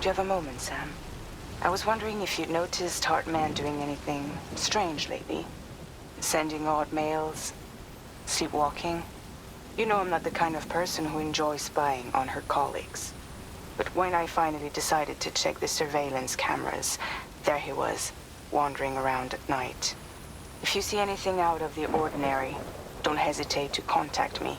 you have a moment, Sam? I was wondering if you'd noticed Hartman doing anything strange lately. Sending odd mails, sleepwalking. You know I'm not the kind of person who enjoys spying on her colleagues. But when I finally decided to check the surveillance cameras, there he was, wandering around at night. If you see anything out of the ordinary, don't hesitate to contact me.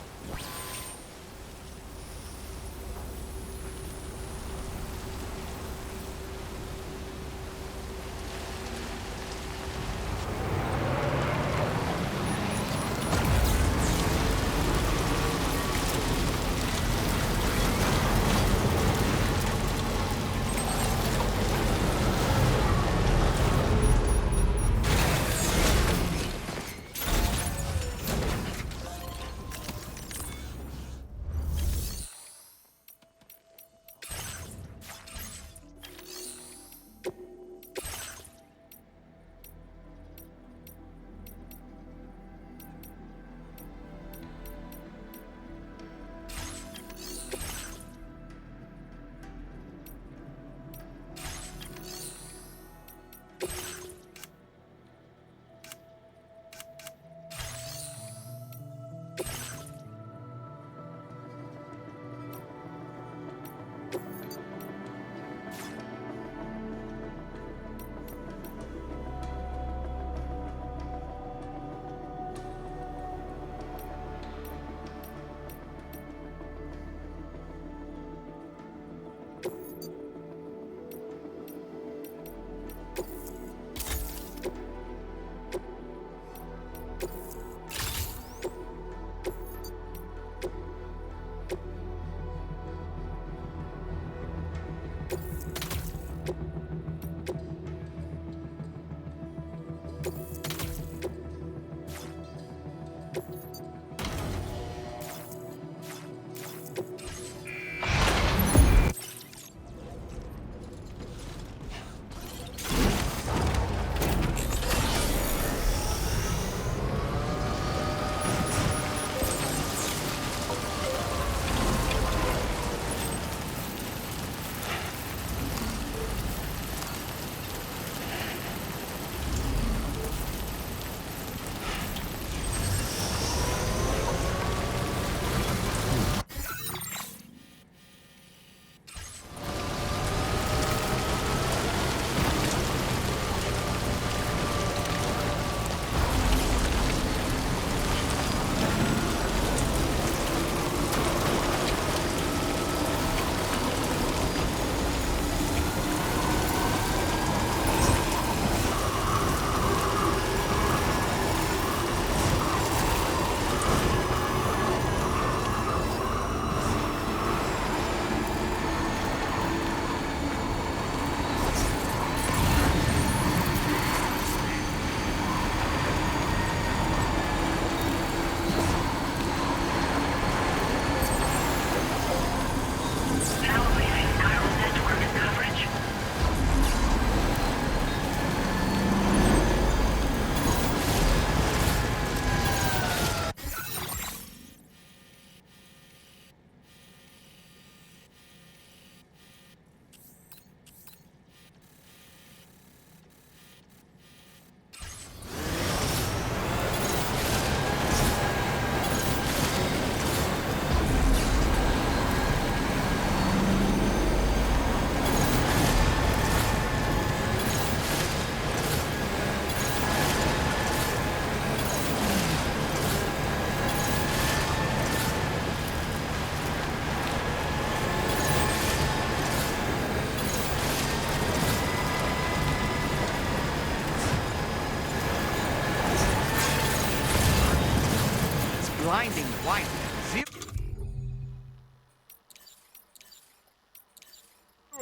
Blinding white. Zero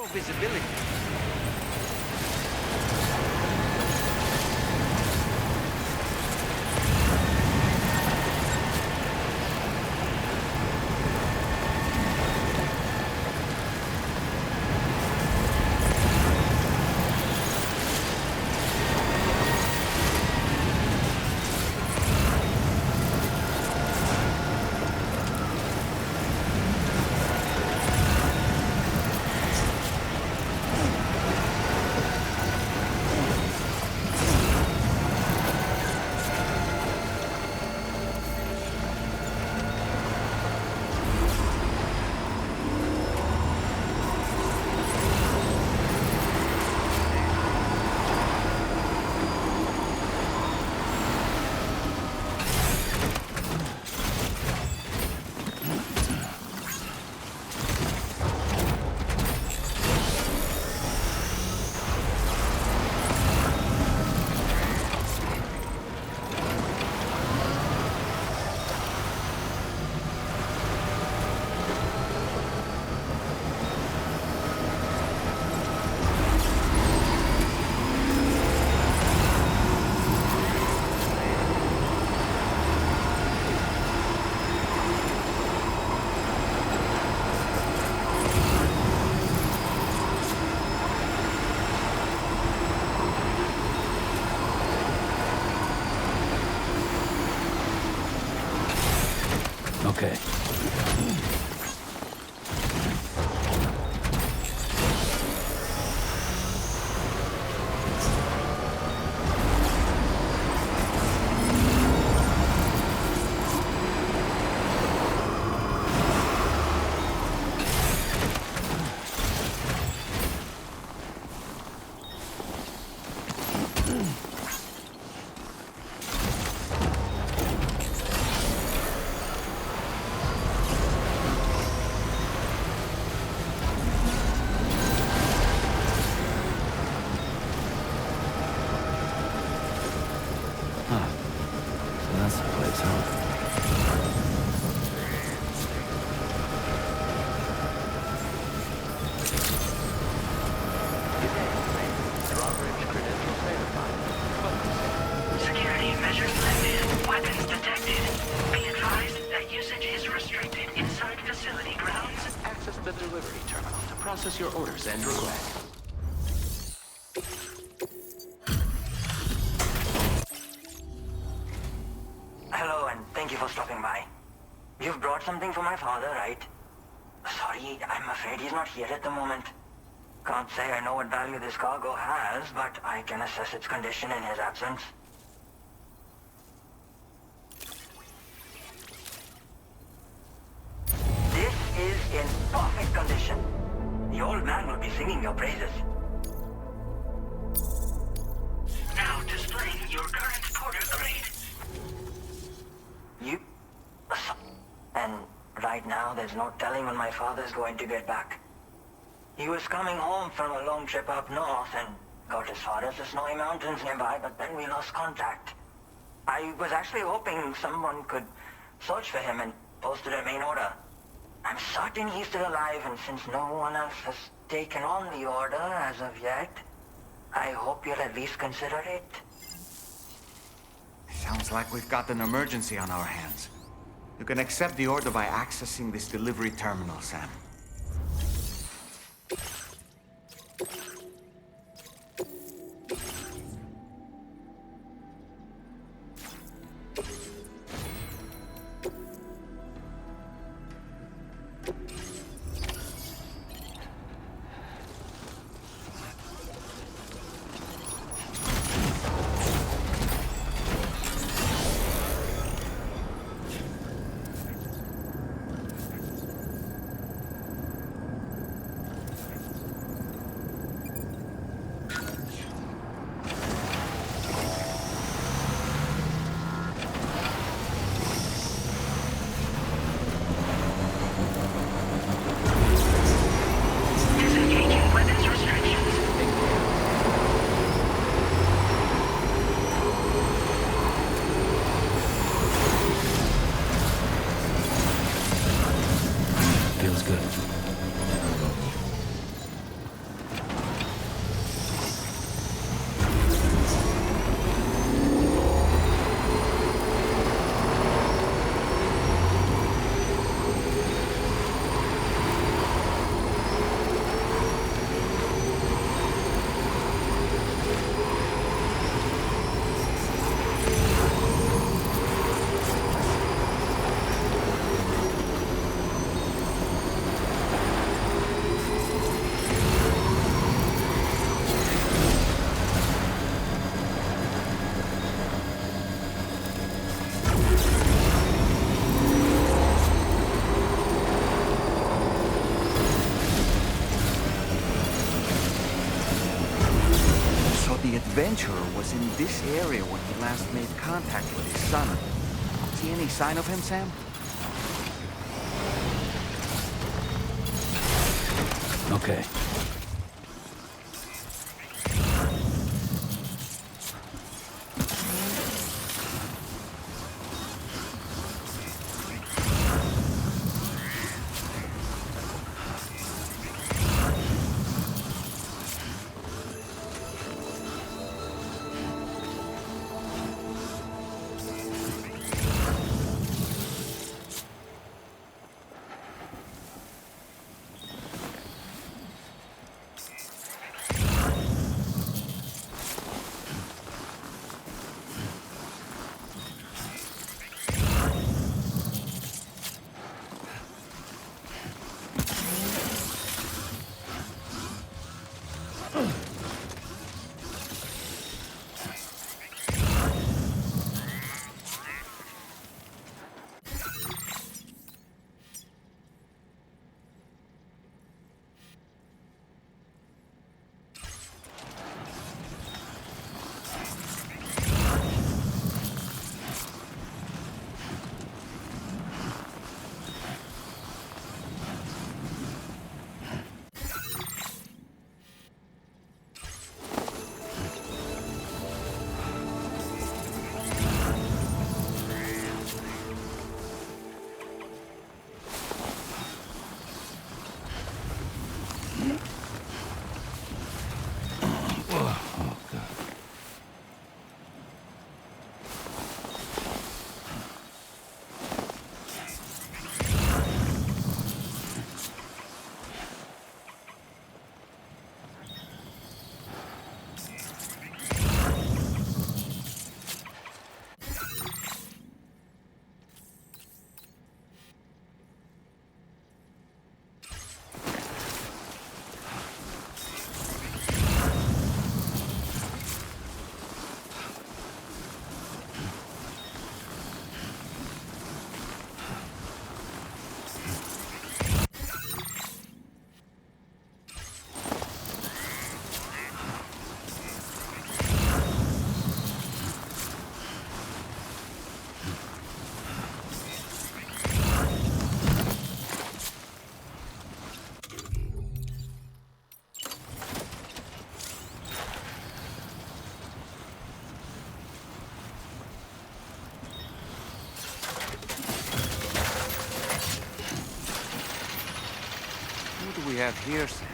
visibility. Okay. That's the place, huh? Security measures lifted. Weapons detected. Be advised that usage is restricted inside facility grounds. Access the delivery terminal to process your orders and requests. Hello, and thank you for stopping by. You've brought something for my father, right? Sorry, I'm afraid he's not here at the moment. Can't say I know what value this cargo has, but I can assess its condition in his absence. This is in perfect condition. The old man will be singing your praises. Now displaying your current porter grade. You... And right now, there's no telling when my father's going to get back. He was coming home from a long trip up north and got as far as the snowy mountains nearby, but then we lost contact. I was actually hoping someone could search for him and posted a main order. I'm certain he's still alive, and since no one else has taken on the order as of yet, I hope you'll at least consider it. Sounds like we've got an emergency on our hands. You can accept the order by accessing this delivery terminal, Sam. Disengaging weapons restrictions. Feels good. So the adventurer was in this area when he last made contact with his son. See any sign of him, Sam? Okay. have here, Sam?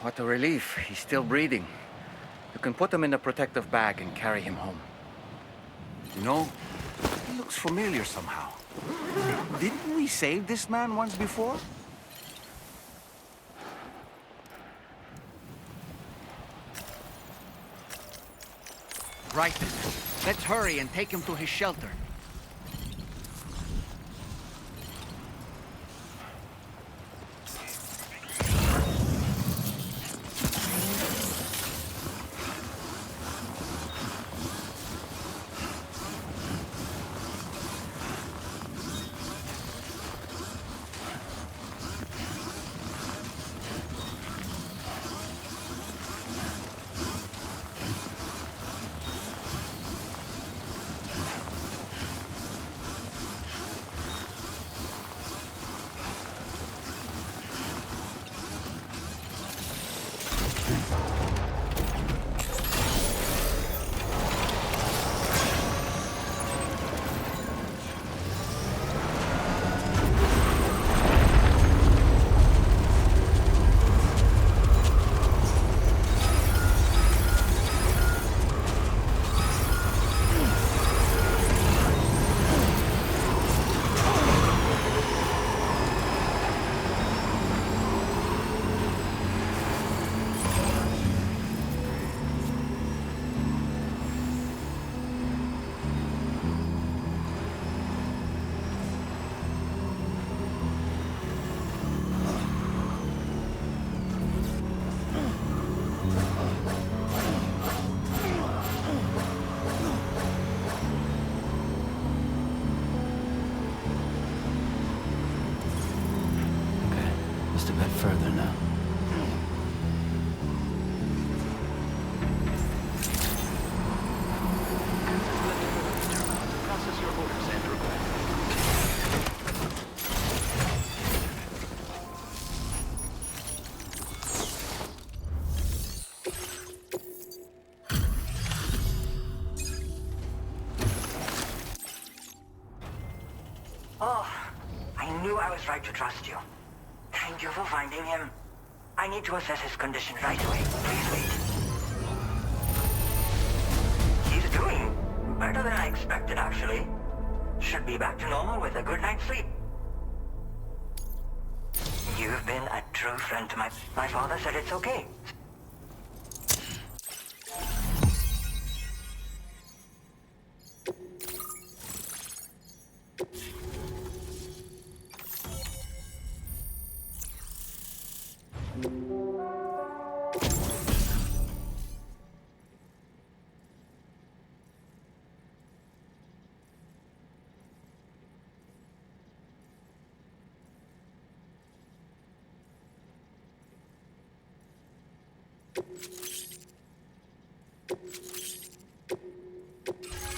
What a relief. He's still breathing. You can put him in a protective bag and carry him home. You know, he looks familiar somehow. Didn't we save this man once before? Right then. Let's hurry and take him to his shelter. Just a bit further now. Process your orders and requests. Oh, I knew I was right to trust you. Thank you for finding him. I need to assess his condition right away. Please wait. He's doing better than I expected, actually. Should be back to normal with a good night's sleep. You've been a true friend to my father said it's okay.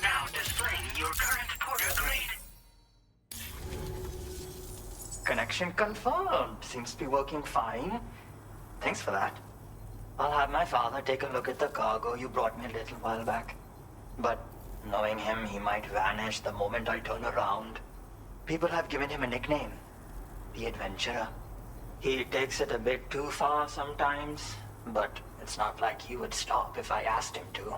Now displaying your current porter grade. Connection confirmed. Seems to be working fine. Thanks for that. I'll have my father take a look at the cargo you brought me a little while back. But knowing him, he might vanish the moment I turn around. People have given him a nickname. The Adventurer. He takes it a bit too far sometimes, but it's not like he would stop if I asked him to.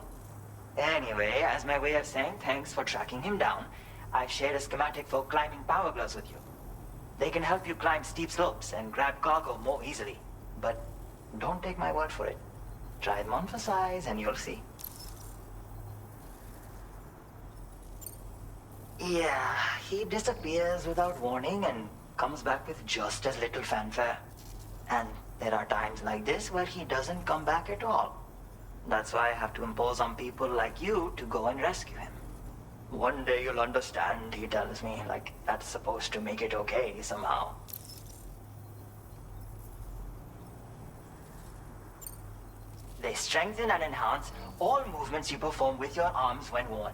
Anyway, as my way of saying thanks for tracking him down, I've shared a schematic for climbing power gloves with you. They can help you climb steep slopes and grab cargo more easily. But don't take my word for it. Try them on for size and you'll see. Yeah, he disappears without warning and comes back with just as little fanfare. And there are times like this where he doesn't come back at all. That's why I have to impose on people like you to go and rescue him. One day you'll understand, he tells me, like that's supposed to make it okay somehow. They strengthen and enhance all movements you perform with your arms when worn.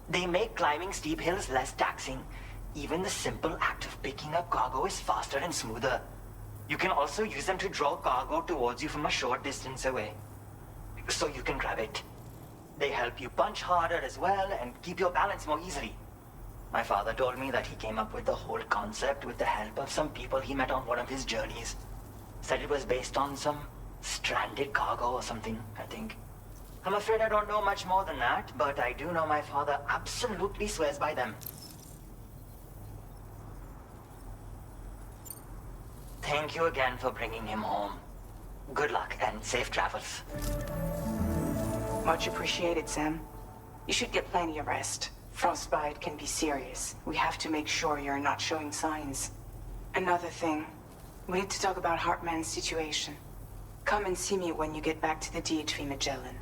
They make climbing steep hills less taxing. Even the simple act of picking up cargo is faster and smoother. You can also use them to draw cargo towards you from a short distance away. so you can grab it. They help you punch harder as well and keep your balance more easily. My father told me that he came up with the whole concept with the help of some people he met on one of his journeys. Said it was based on some stranded cargo or something, I think. I'm afraid I don't know much more than that, but I do know my father absolutely swears by them. Thank you again for bringing him home. Good luck and safe travels. Much appreciated, Sam. You should get plenty of rest. Frostbite can be serious. We have to make sure you're not showing signs. Another thing, we need to talk about Hartman's situation. Come and see me when you get back to the DHV Magellan.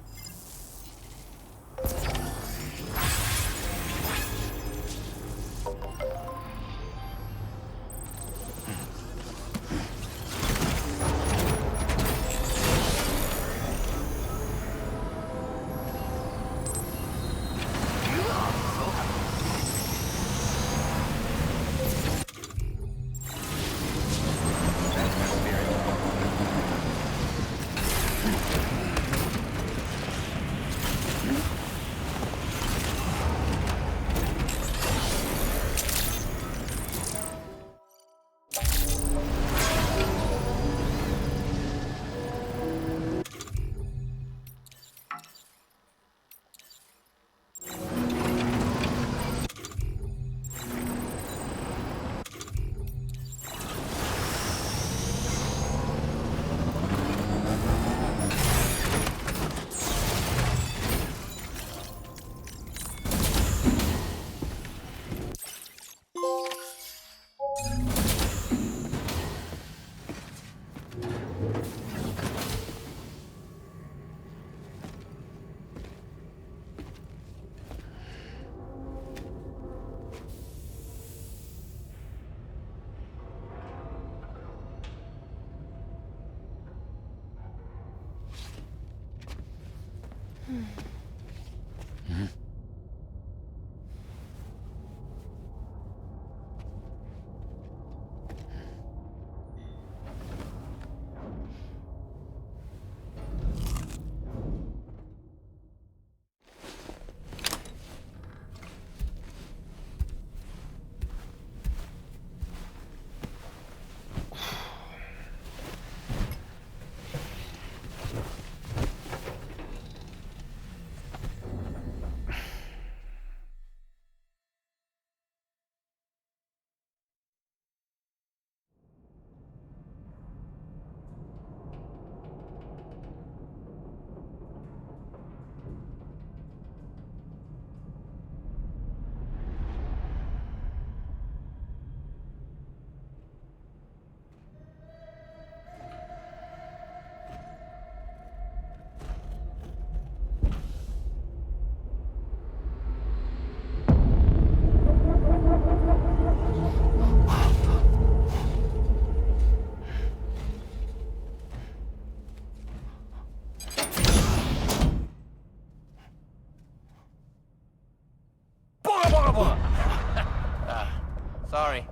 Sorry.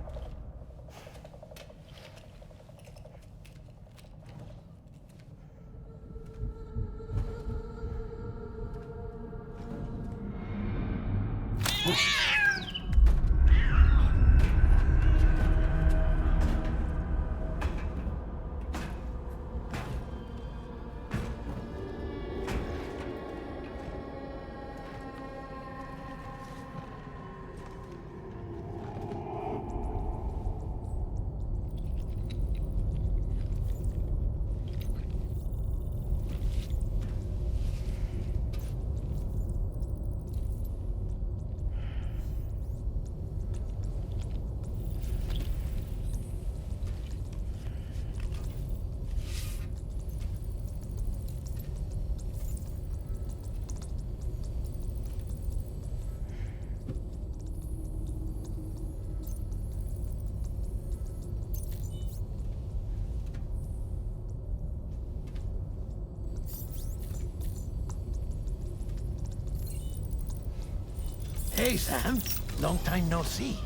Hey, Sam. Long time no see.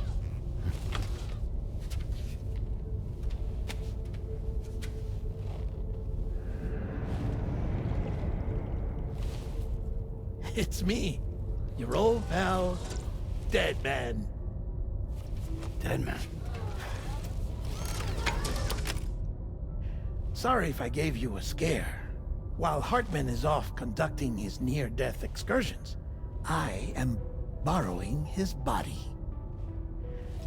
It's me, your old pal, Dead Man. Dead man. Sorry if I gave you a scare. While Hartman is off conducting his near-death excursions, I am borrowing his body.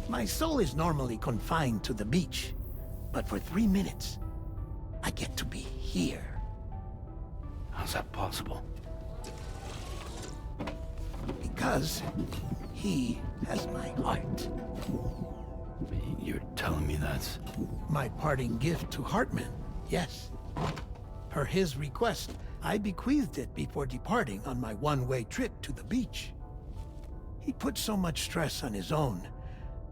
My soul is normally confined to the beach, but for 3 minutes, I get to be here. How's that possible? Because he has my heart. You're telling me that's... My parting gift to Hartman, yes. Per his request, I bequeathed it before departing on my one-way trip to the beach. He put so much stress on his own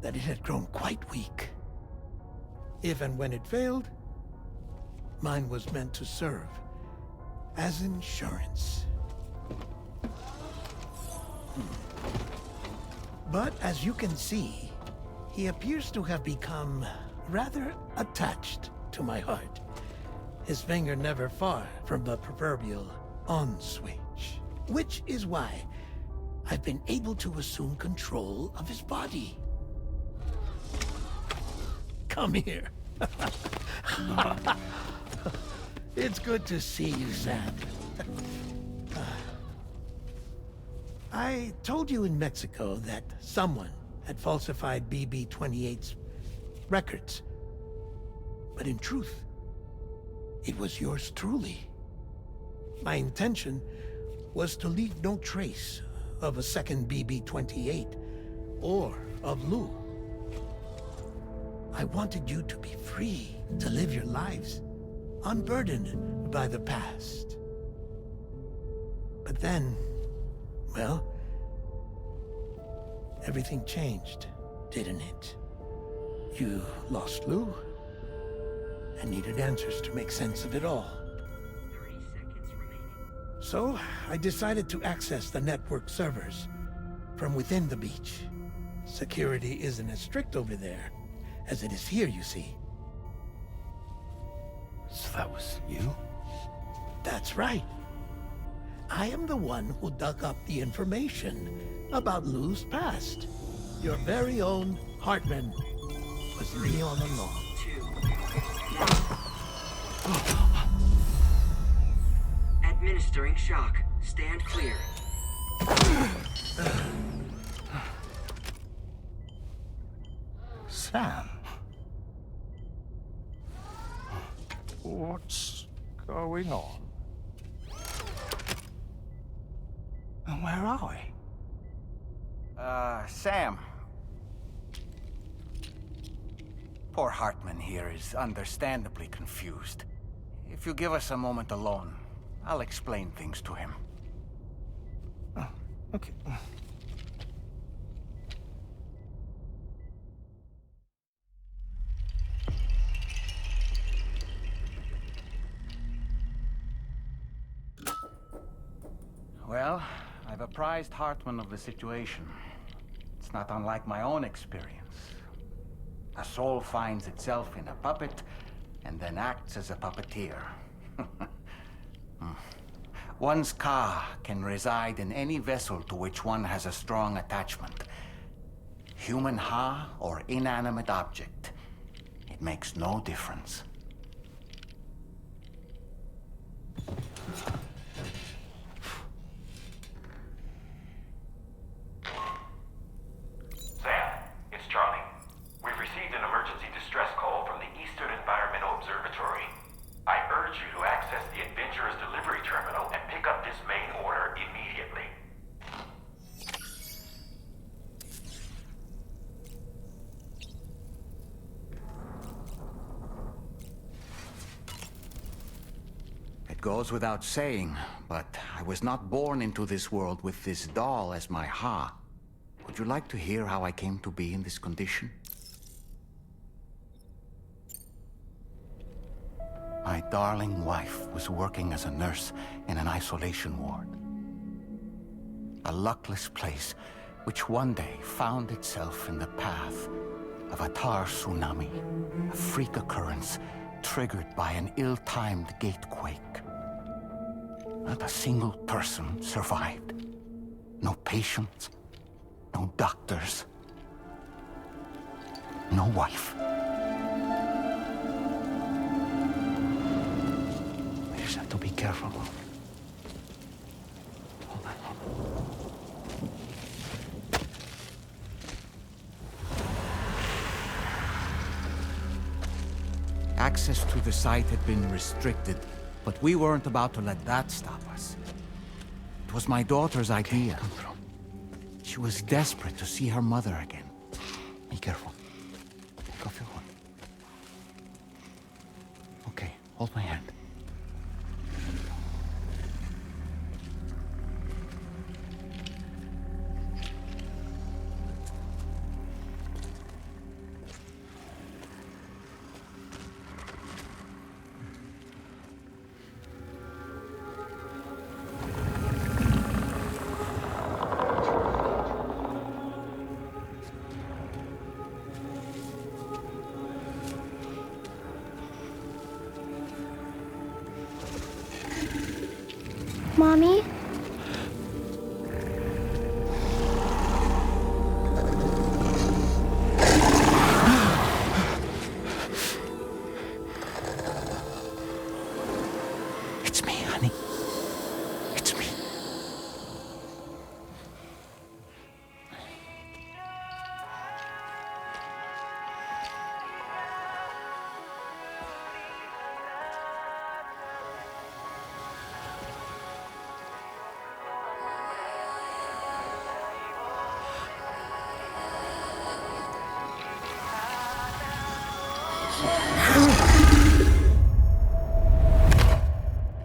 that it had grown quite weak. If and when it failed, mine was meant to serve as insurance. But as you can see, he appears to have become rather attached to my heart. His finger never far from the proverbial on switch. Which is why I've been able to assume control of his body. Come here. It's good to see you, Sam. I told you in Mexico that someone had falsified BB-28's records. But in truth, it was yours truly. My intention was to leave no trace of a second BB-28 or of Lou. I wanted you to be free to live your lives, unburdened by the past. But then, well, everything changed, didn't it? You lost Lou, and needed answers to make sense of it all. 30 seconds remaining. So, I decided to access the network servers from within the beach. Security isn't as strict over there as it is here, you see. So that was you? That's right. I am the one who dug up the information about Lou's past. Your very own Hartman was me all along. 2. Administering shock. Stand clear. Sam? What's going on? And where are we? Sam. Poor Hartman here is understandably confused. If you give us a moment alone, I'll explain things to him. Oh, okay. Well, I've apprised Hartman of the situation. It's not unlike my own experience. A soul finds itself in a puppet, and then acts as a puppeteer. One's ka can reside in any vessel to which one has a strong attachment. Human ha or inanimate object. It makes no difference. Sam, it's Charlie. We've received an emergency distress call from the Eastern Environmental Observatory. I urge you to access the Adventurer's delivery terminal and pick up this main order immediately. It goes without saying, but I was not born into this world with this doll as my ha. Would you like to hear how I came to be in this condition? My darling wife was working as a nurse in an isolation ward. A luckless place which one day found itself in the path of a tar tsunami, a freak occurrence triggered by an ill-timed gatequake. Not a single person survived. No patients, no doctors, no wife. We just have to be careful. Hold on. Access to the site had been restricted, but we weren't about to let that stop us. It was my daughter's idea. She was desperate to see her mother again. Be careful. Take off your hood. Okay, hold my hand. Mommy? It's me, honey. It's me.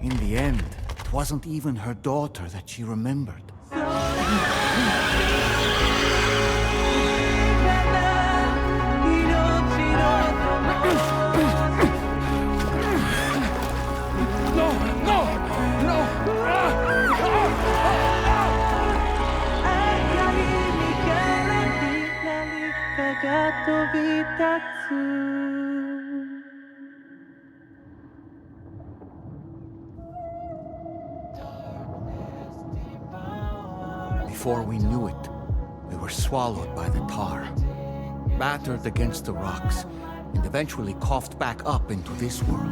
In the end, it wasn't even her daughter that she remembered. Before we knew it, we were swallowed by the tar, battered against the rocks, and eventually coughed back up into this world.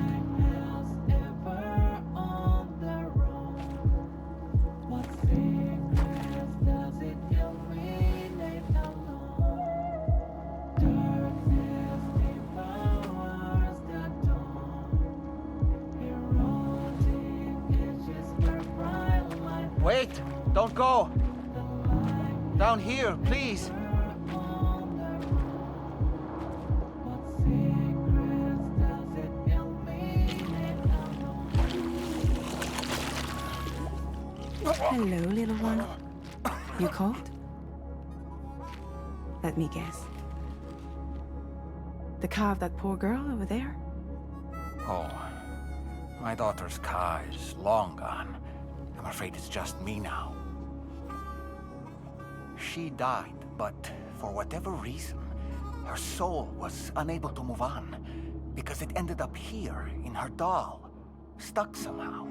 Wait! Don't go! Down here, please! Hello, little one. You cold? Let me guess. The car of that poor girl over there? Oh, my daughter's car is long gone. I'm afraid it's just me now. She died, but for whatever reason, her soul was unable to move on because it ended up here in her doll, stuck somehow.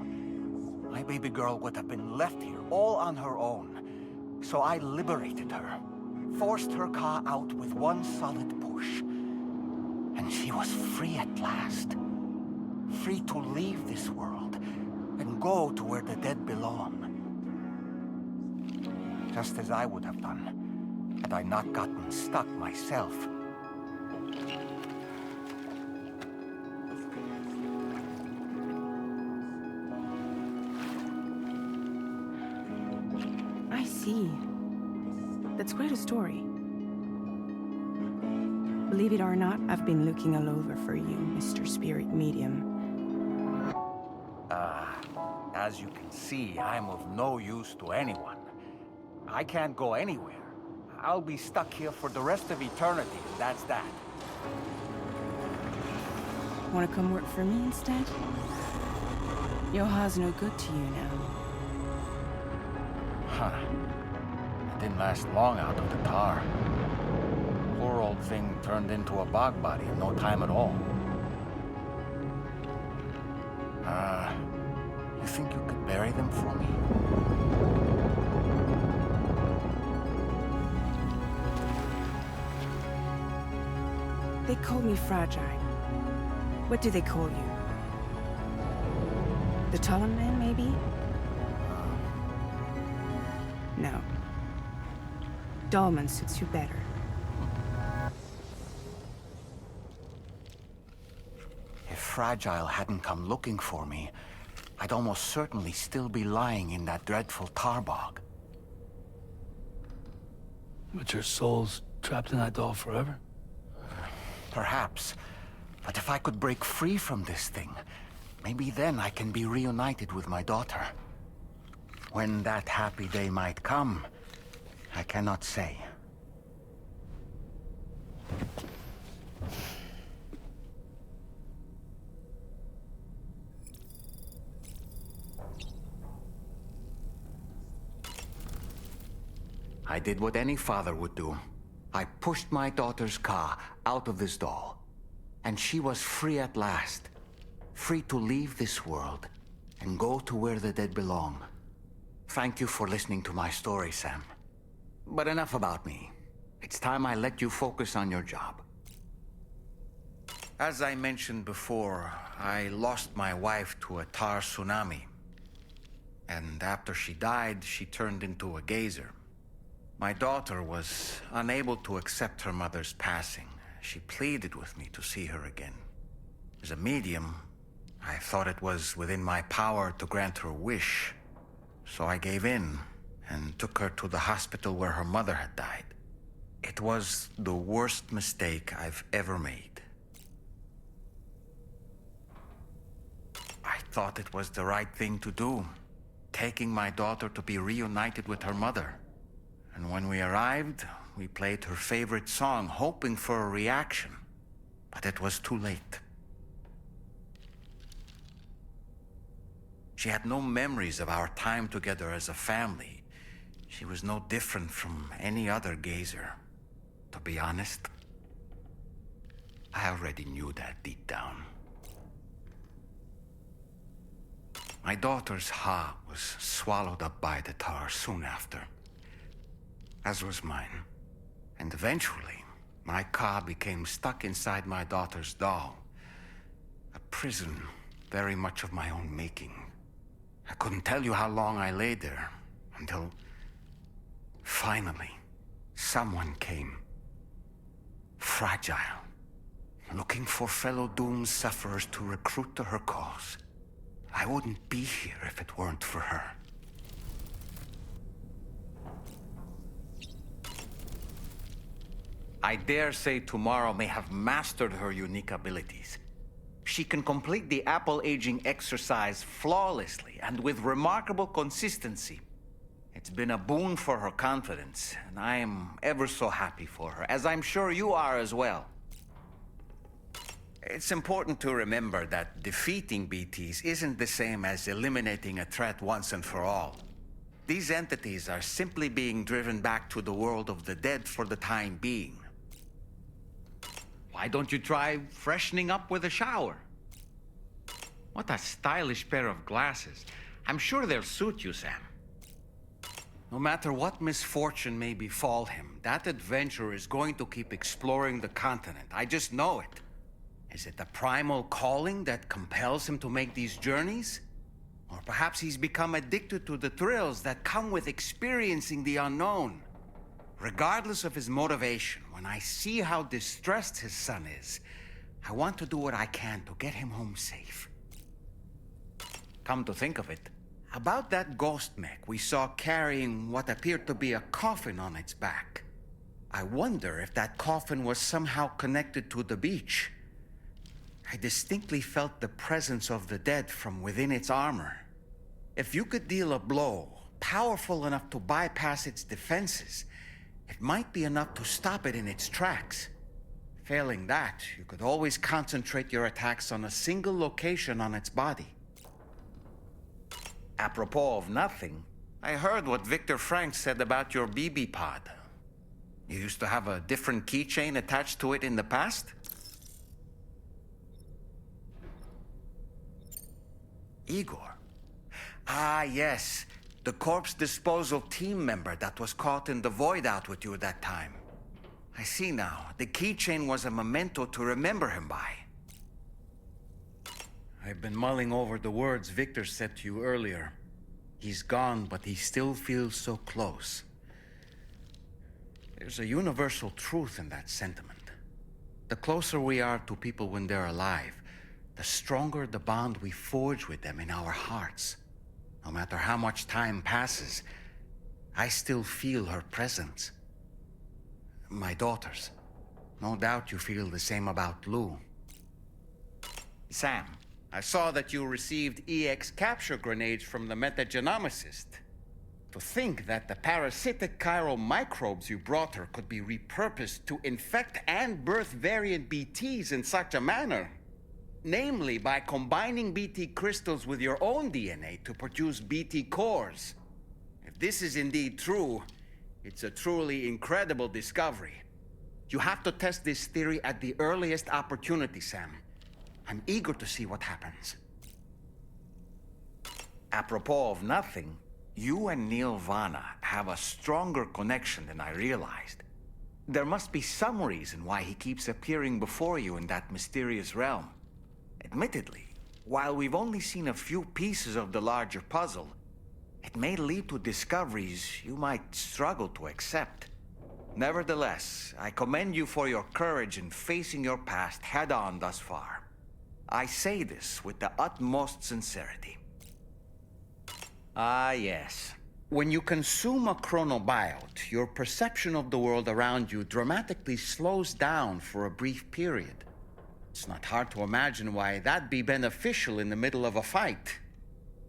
My baby girl would have been left here all on her own. So I liberated her, forced her car out with one solid push. And she was free at last. Free to leave this world and go to where the dead belong. Just as I would have done, had I not gotten stuck myself. I see. That's quite a story. Believe it or not, I've been looking all over for you, Mr. Spirit Medium. As you can see, I'm of no use to anyone. I can't go anywhere. I'll be stuck here for the rest of eternity, and that's that. Wanna come work for me instead? Yoha's no good to you now. Huh. It didn't last long out of the tar. Poor old thing turned into a bog body in no time at all. You think you could bury them for me? They call me fragile. What do they call you? The taller man, maybe? No. Dolman suits you better. If Fragile hadn't come looking for me, I'd almost certainly still be lying in that dreadful tar bog. But your soul's trapped in that doll forever? Perhaps. But if I could break free from this thing, maybe then I can be reunited with my daughter. When that happy day might come, I cannot say. I did what any father would do. I pushed my daughter's car out of this doll. And she was free at last. Free to leave this world and go to where the dead belong. Thank you for listening to my story, Sam. But enough about me. It's time I let you focus on your job. As I mentioned before, I lost my wife to a tar tsunami. And after she died, she turned into a geyser. My daughter was unable to accept her mother's passing. She pleaded with me to see her again. As a medium, I thought it was within my power to grant her wish. So I gave in and took her to the hospital where her mother had died. It was the worst mistake I've ever made. I thought it was the right thing to do, taking my daughter to be reunited with her mother. And when we arrived, we played her favorite song, hoping for a reaction. But it was too late. She had no memories of our time together as a family. She was no different from any other gazer. To be honest, I already knew that deep down. My daughter's heart was swallowed up by the tar soon after, as was mine. And eventually, my car became stuck inside my daughter's doll. A prison very much of my own making. I couldn't tell you how long I lay there, until finally, someone came. Fragile. Looking for fellow doomed sufferers to recruit to her cause. I wouldn't be here if it weren't for her. I dare say tomorrow may have mastered her unique abilities. She can complete the apple aging exercise flawlessly and with remarkable consistency. It's been a boon for her confidence, and I am ever so happy for her, as I'm sure you are as well. It's important to remember that defeating BTs isn't the same as eliminating a threat once and for all. These entities are simply being driven back to the world of the dead for the time being. Why don't you try freshening up with a shower? What a stylish pair of glasses. I'm sure they'll suit you, Sam. No matter what misfortune may befall him, that adventurer is going to keep exploring the continent. I just know it. Is it the primal calling that compels him to make these journeys? Or perhaps he's become addicted to the thrills that come with experiencing the unknown. Regardless of his motivation, when I see how distressed his son is, I want to do what I can to get him home safe. Come to think of it, about that ghost mech we saw carrying what appeared to be a coffin on its back. I wonder if that coffin was somehow connected to the beach. I distinctly felt the presence of the dead from within its armor. If you could deal a blow powerful enough to bypass its defenses, it might be enough to stop it in its tracks. Failing that, you could always concentrate your attacks on a single location on its body. Apropos of nothing, I heard what Victor Frank said about your BB pod. You used to have a different keychain attached to it in the past? Igor. Ah, yes. The corpse disposal team member that was caught in the void out with you that time. I see now. The keychain was a memento to remember him by. I've been mulling over the words Victor said to you earlier. He's gone, but he still feels so close. There's a universal truth in that sentiment. The closer we are to people when they're alive, the stronger the bond we forge with them in our hearts. No matter how much time passes, I still feel her presence. My daughters. No doubt you feel the same about Lou. Sam, I saw that you received EX capture grenades from the metagenomicist. To think that the parasitic chiral microbes you brought her could be repurposed to infect and birth variant BTs in such a manner. Namely, by combining BT crystals with your own DNA to produce BT cores. If this is indeed true, it's a truly incredible discovery. You have to test this theory at the earliest opportunity, Sam. I'm eager to see what happens. Apropos of nothing, you and Neil Vana have a stronger connection than I realized. There must be some reason why he keeps appearing before you in that mysterious realm. Admittedly, while we've only seen a few pieces of the larger puzzle, it may lead to discoveries you might struggle to accept. Nevertheless, I commend you for your courage in facing your past head-on thus far. I say this with the utmost sincerity. Ah, yes. When you consume a chronobiote, your perception of the world around you dramatically slows down for a brief period. It's not hard to imagine why that'd be beneficial in the middle of a fight.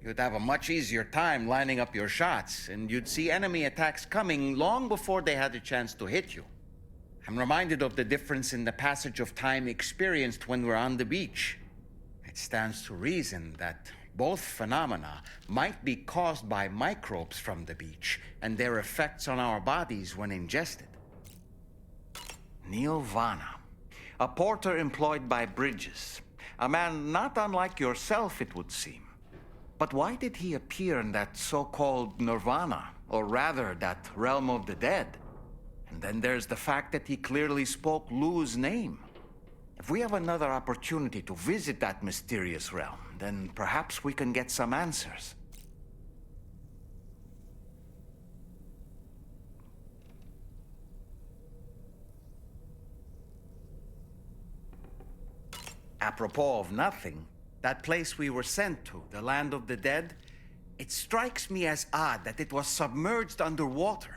You'd have a much easier time lining up your shots, and you'd see enemy attacks coming long before they had a chance to hit you. I'm reminded of the difference in the passage of time experienced when we're on the beach. It stands to reason that both phenomena might be caused by microbes from the beach and their effects on our bodies when ingested. Neil Vana, a porter employed by Bridges, a man not unlike yourself, it would seem. But why did he appear in that so-called nirvana, or rather, that realm of the dead? And then there's the fact that he clearly spoke Lou's name. If we have another opportunity to visit that mysterious realm, then perhaps we can get some answers. Apropos of nothing, that place we were sent to, the land of the dead, it strikes me as odd that it was submerged underwater.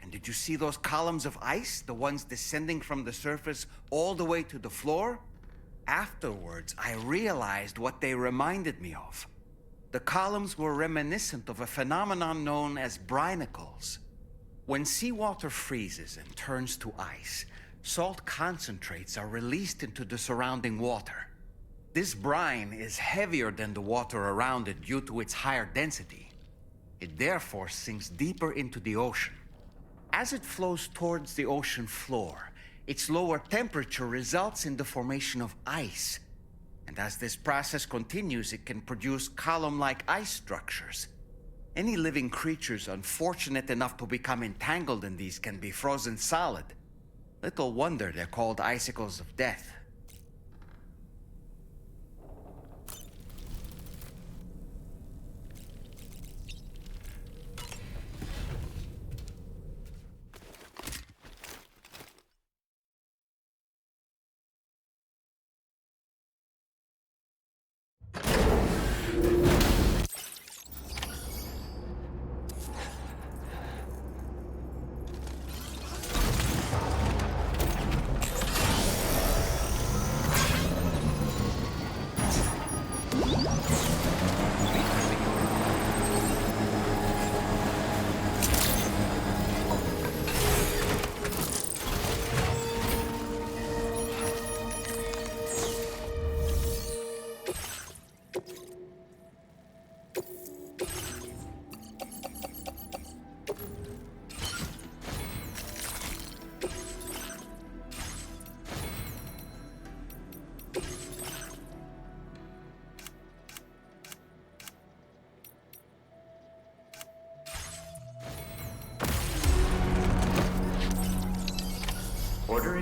And did you see those columns of ice, the ones descending from the surface all the way to the floor? Afterwards, I realized what they reminded me of. The columns were reminiscent of a phenomenon known as brinicles. When seawater freezes and turns to ice, salt concentrates are released into the surrounding water. This brine is heavier than the water around it due to its higher density. It therefore sinks deeper into the ocean. As it flows towards the ocean floor, its lower temperature results in the formation of ice. And as this process continues, it can produce column-like ice structures. Any living creatures unfortunate enough to become entangled in these can be frozen solid. Little wonder they're called icicles of death.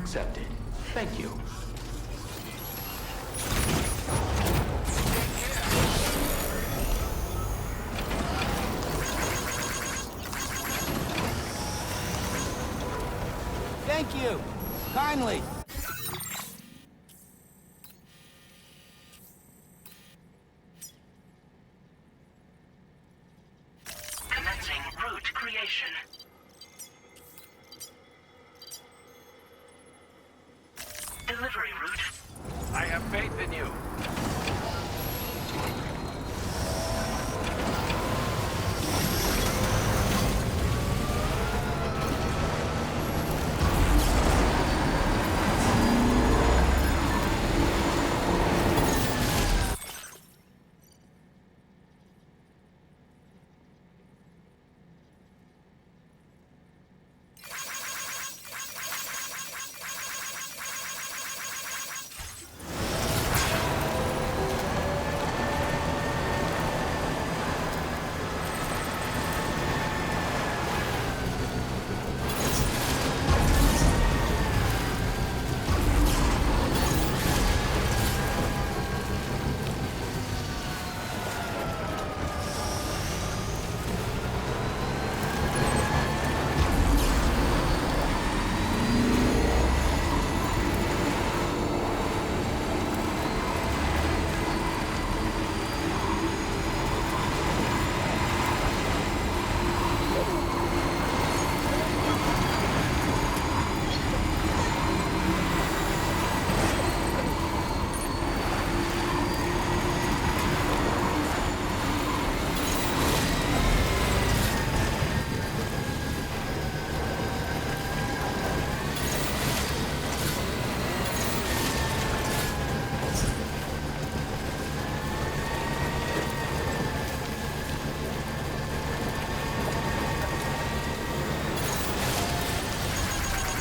accepted. Thank you. Thank you. Kindly. Commencing route creation. Delivery route. I have faith in you.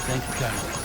Thank you, Captain.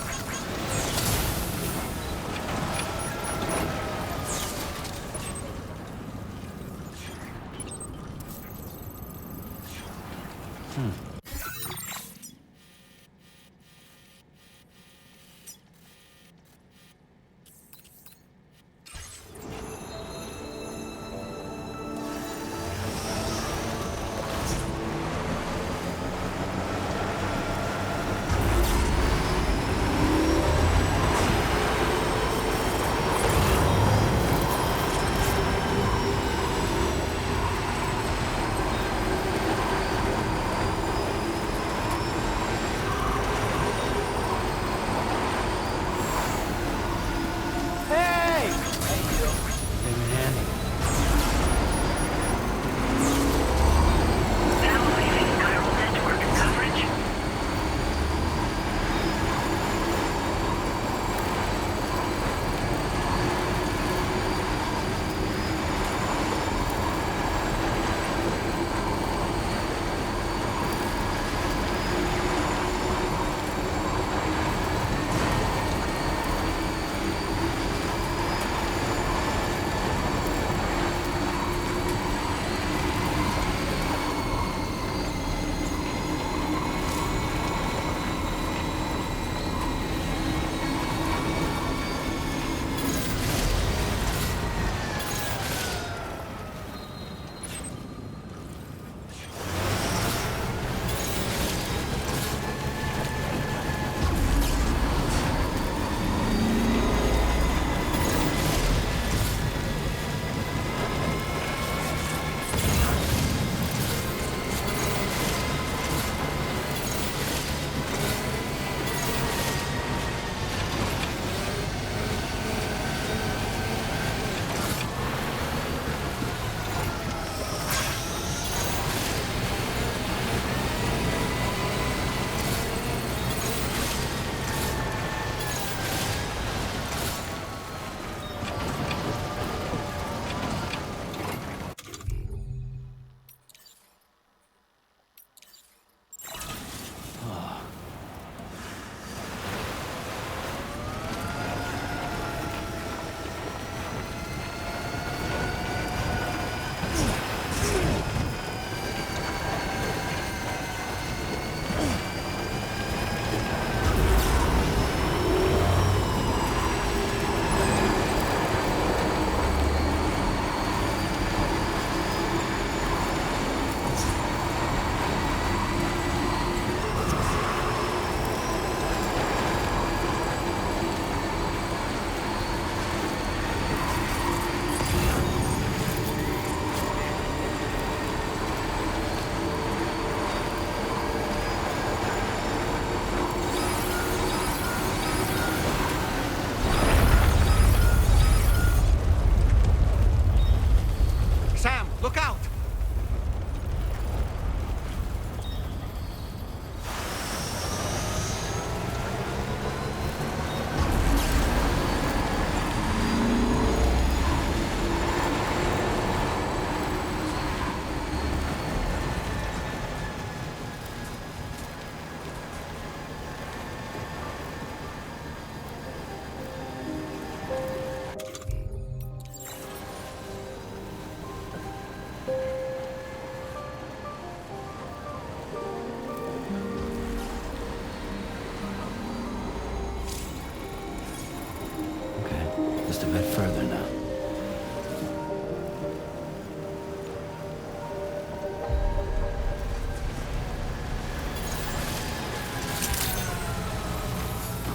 Just a bit further now.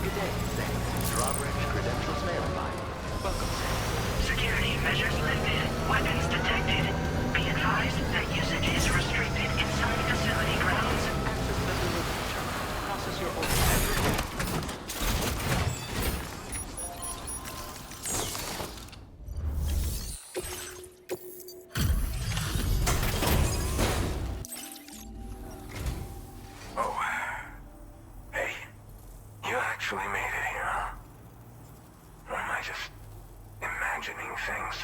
Good day, Sam. Drawbridge credentials verified. Welcome, Sam. Security measures lifted. Weapons detected. Be advised that usage is restricted inside facility grounds. Access the delivery terminal. Process your orders and request. Oh. Hey, you actually made it here, huh? Or am I just imagining things?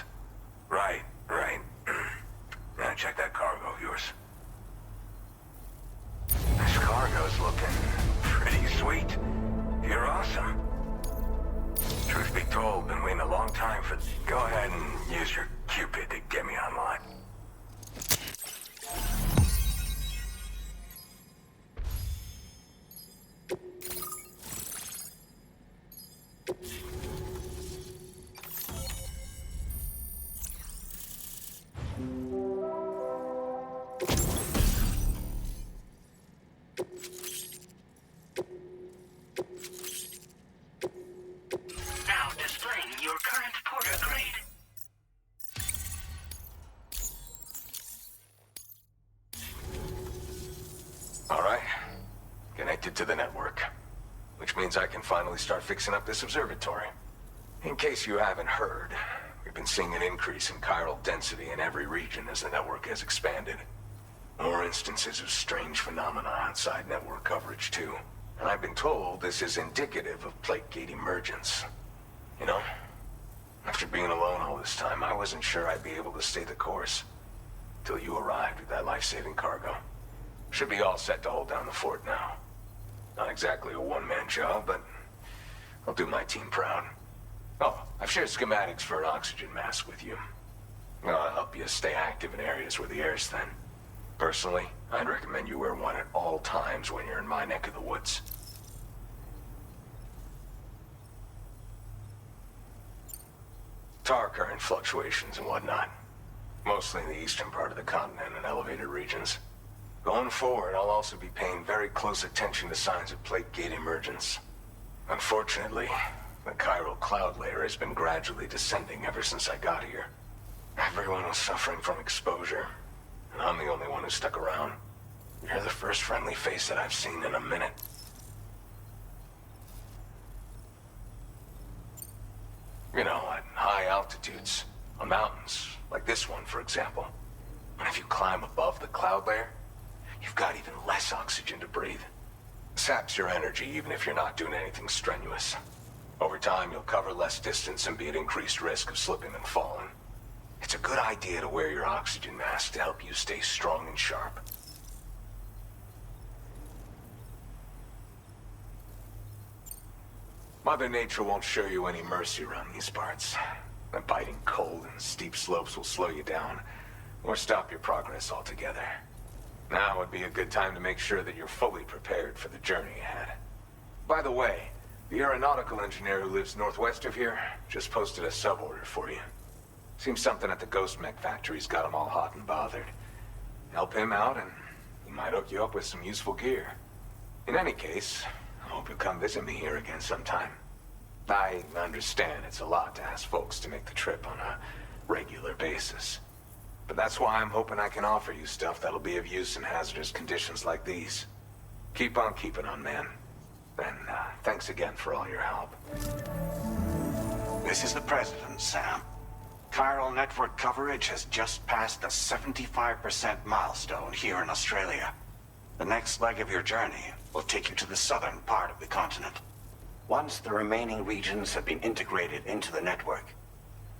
Right. Now check that cargo of yours. This cargo's looking pretty sweet. You're awesome. Truth be told, been waiting a long time for... Go ahead and use your Cupid to get me online. Now displaying your current porter grade. All right. Connected to the network. Which means I can finally start fixing up this observatory. In case you haven't heard, we've been seeing an increase in chiral density in every region as the network has expanded. More instances of strange phenomena outside network coverage, too. And I've been told this is indicative of plate gate emergence. You know, after being alone all this time, I wasn't sure I'd be able to stay the course. Till you arrived with that life-saving cargo. Should be all set to hold down the fort now. Not exactly a one-man job, but I'll do my team proud. Oh, I've shared schematics for an oxygen mask with you. I'll help you stay active in areas where the air's thin. Personally, I'd recommend you wear one at all times when you're in my neck of the woods. Tar current fluctuations and whatnot. Mostly in the eastern part of the continent and elevated regions. Going forward, I'll also be paying very close attention to signs of plate gate emergence. Unfortunately, the chiral cloud layer has been gradually descending ever since I got here. Everyone was suffering from exposure, and I'm the only one who stuck around. You're the first friendly face that I've seen in a minute. You know, at high altitudes, on mountains, like this one, for example. And if you climb above the cloud layer, you've got even less oxygen to breathe. Saps your energy even if you're not doing anything strenuous. Over time, you'll cover less distance and be at increased risk of slipping and falling. It's a good idea to wear your oxygen mask to help you stay strong and sharp. Mother Nature won't show you any mercy around these parts. The biting cold and steep slopes will slow you down, or stop your progress altogether. Now would be a good time to make sure that you're fully prepared for the journey ahead. By the way, the aeronautical engineer who lives northwest of here just posted a sub-order for you. Seems something at the Ghost Mech factory's got him all hot and bothered. Help him out and he might hook you up with some useful gear. In any case, I hope you'll come visit me here again sometime. I understand it's a lot to ask folks to make the trip on a regular basis. But that's why I'm hoping I can offer you stuff that'll be of use in hazardous conditions like these. Keep on keeping on, man. And thanks again for all your help. This is the President, Sam. Chiral network coverage has just passed the 75% milestone here in Australia. The next leg of your journey will take you to the southern part of the continent. Once the remaining regions have been integrated into the network,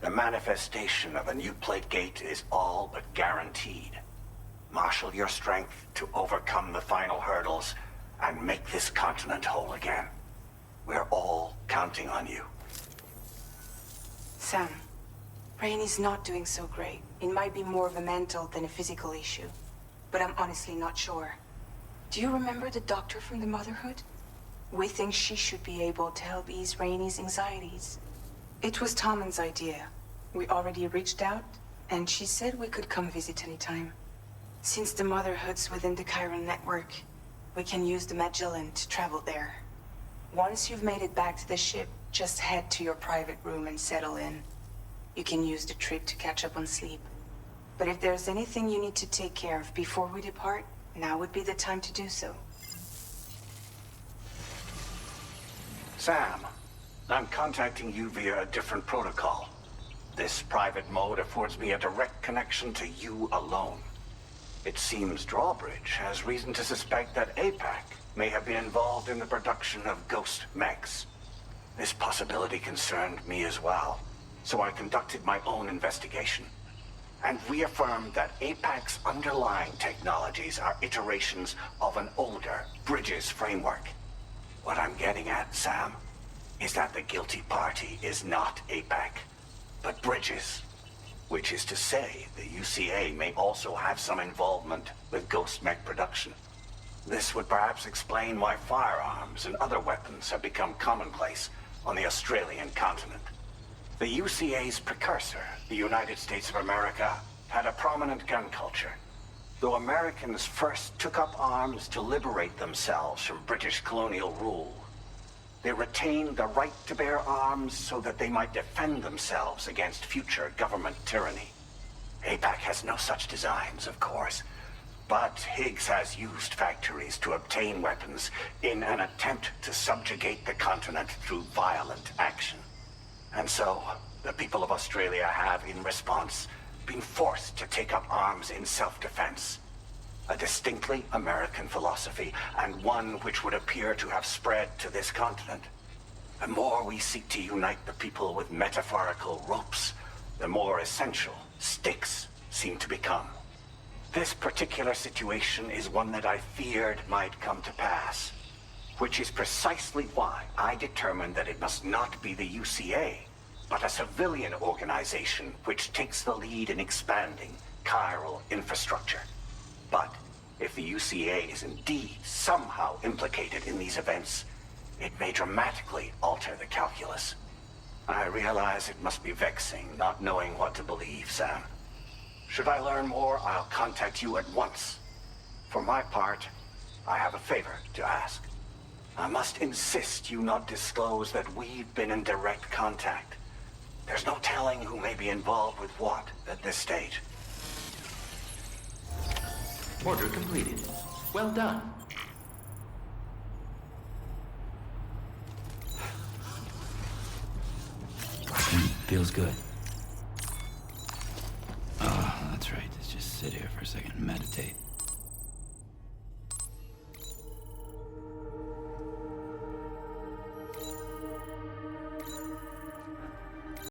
the manifestation of a new plate gate is all but guaranteed. Marshal your strength to overcome the final hurdles and make this continent whole again. We're all counting on you. Sam, Rainey's not doing so great. It might be more of a mental than a physical issue, but I'm honestly not sure. Do you remember the doctor from the Motherhood? We think she should be able to help ease Rainey's anxieties. It was Tommen's idea. We already reached out, and she said we could come visit anytime. Since the Motherhood's within the chiral network, we can use the Magellan to travel there. Once you've made it back to the ship, just head to your private room and settle in. You can use the trip to catch up on sleep. But if there's anything you need to take care of before we depart, now would be the time to do so. Sam, I'm contacting you via a different protocol. This private mode affords me a direct connection to you alone. It seems Drawbridge has reason to suspect that APAC may have been involved in the production of ghost mechs. This possibility concerned me as well, so I conducted my own investigation and reaffirmed that APAC's underlying technologies are iterations of an older Bridges framework. What I'm getting at, Sam, is that the guilty party is not APAC, but Bridges. Which is to say, the UCA may also have some involvement with ghost mech production. This would perhaps explain why firearms and other weapons have become commonplace on the Australian continent. The UCA's precursor, the United States of America, had a prominent gun culture. Though Americans first took up arms to liberate themselves from British colonial rule, they retained the right to bear arms so that they might defend themselves against future government tyranny. APAC has no such designs, of course, but Higgs has used factories to obtain weapons in an attempt to subjugate the continent through violent action. And so, the people of Australia have, in response, been forced to take up arms in self-defense. A distinctly American philosophy, and one which would appear to have spread to this continent. The more we seek to unite the people with metaphorical ropes, the more essential sticks seem to become. This particular situation is one that I feared might come to pass, which is precisely why I determined that it must not be the UCA, but a civilian organization which takes the lead in expanding chiral infrastructure. But if the UCA is indeed somehow implicated in these events, it may dramatically alter the calculus. I realize it must be vexing not knowing what to believe, Sam. Should I learn more, I'll contact you at once. For my part, I have a favor to ask. I must insist you not disclose that we've been in direct contact. There's no telling who may be involved with what at this stage. Order completed. Well done. Feels good. Oh, that's right. Let's just sit here for a second and meditate.